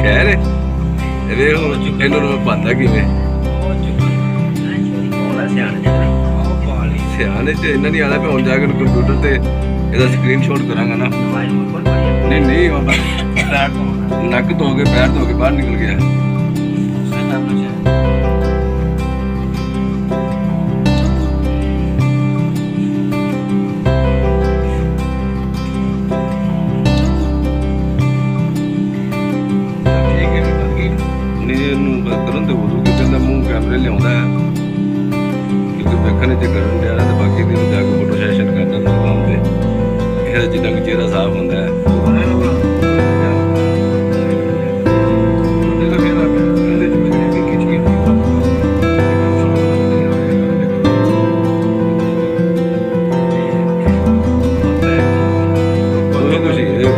ਖੈਰ ਇਹਦੇ ਹੁਣ ਇਹਨੂੰ ਮੈਂ ਪਾਉਂਦਾ ਕਿਵੇਂ ਸਿਆਣੇ ਚ ਇਹਨਾਂ ਨਹੀਂ ਆਣਾ, ਹੁਣ ਜਾ ਕੇ ਕੰਪਿਊਟਰ ਤੇ ਇਹਦਾ ਸਕਰੀਨਸ਼ਾਟ ਕਰਾਂਗਾ ਨਾ। ਨਹੀਂ ਨਹੀਂ ਉਹ ਨੱਕ ਧੋ ਕੇ ਪੈਰ ਧੋ ਕੇ ਬਾਹਰ ਨਿਕਲ ਗਿਆ। ਕਰਨ ਤੇ ਉਦੋਂ ਕਿ ਕਹਿੰਦਾ ਮੂੰਹ ਕੈਮਰੇ ਲਿਆਉਂਦਾ ਹੈ ਕਿਉਂਕਿ ਵੇਖਣ ਚ ਕਰਨ ਡਿਆ ਤੇ ਬਾਕੀ ਦਿਨ ਜਾ ਕੇ ਫੋਟੋ ਸੈਸ਼ਨ ਕਰਨਾ ਨਾ ਹੁੰਦੇ ਇਹਦਾ ਜਿੰਨਾ ਕਿ ਚਿਹਰਾ ਸਾਫ਼ ਹੁੰਦਾ ਹੈ। ਉਹ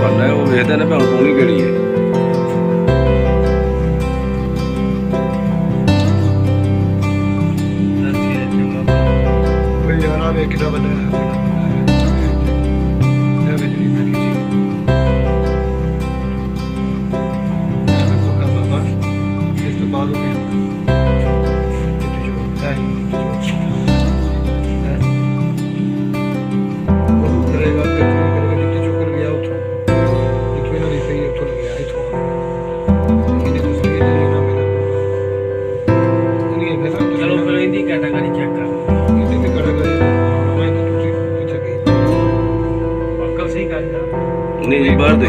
ਬਣਨਾ ਉਹ ਵੇਖਦਾ ਨਾ ਭਾਵੇਂ ਪੂਰੀ ਕਿਹੜੀ ਹੈ। ਕਿਹੜਾ ਬੰਦਾ ਇਹ ਵਿੱਚ ਨਹੀਂ ਮੈਂ ਕੀ ਇਹ ਕੋ ਕਰ ਬਾਬਾ ਇਸ ਤੋਂ ਬਾਅਦ ਉਹ ਕਿਤੇ ਜੋ ਹੈ ਉਹ ਕਰੇਗਾ ਕਿ ਚੁੱਕ ਗਿਆ ਉਥੋਂ ਜਿੱਥੋਂ ਇਹਨਾਂ ਦੀ ਸਹੀ ਉਥੋਂ ਲੱਗਿਆ ਇਥੋਂ ਇਹਨੇ ਤੁਸੀਂ ਇਹ ਨਹੀਂ ਨਾ ਮੇਰਾ ਨਹੀਂ ਮੈਂ ਚਲੋ ਫਿਰ ਇਹਦੀ ਕੈਟਾਗਰੀ ਚੈੱਕ ਕਰ नहीं बाहर दे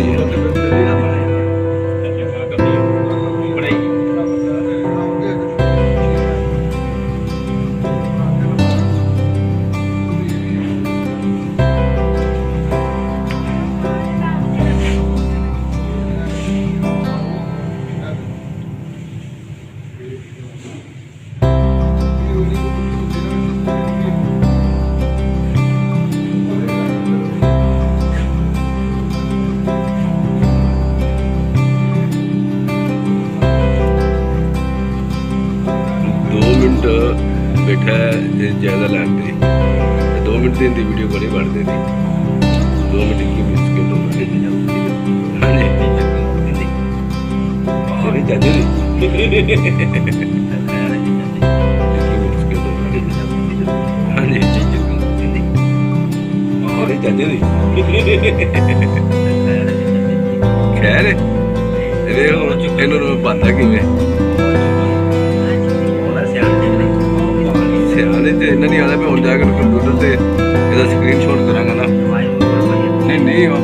बैठा ज़्यादा लगती 2 मिनट की हिंदी वीडियो बड़ी बढ़ती थी 2 मिनट की मिस के तो हाँ जी चली चाची हाँ जी चली चाची खैर ਇਹਨੂੰ ਪਾਉਂਦਾ ਕਿਵੇਂ ਸਿਆਣੇ ਤੇ ਇਹਨਾਂ ਨਹੀਂ ਆਣਾ, ਹੁਣ ਜਾ ਕੇ ਕੰਪਿਊਟਰ ਤੇ ਇਹਦਾ ਸਕਰੀਨਸ਼ਾਟ ਕਰਾਂਗਾ ਨਾ। ਨਹੀਂ ਨਹੀਂ ਉਹ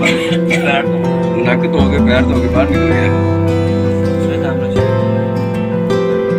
ਨੱਕ ਧੋ ਕੇ ਪੈਰ ਧੋ ਕੇ ਬਾਹਰ ਨਿਕਲ ਗਿਆ।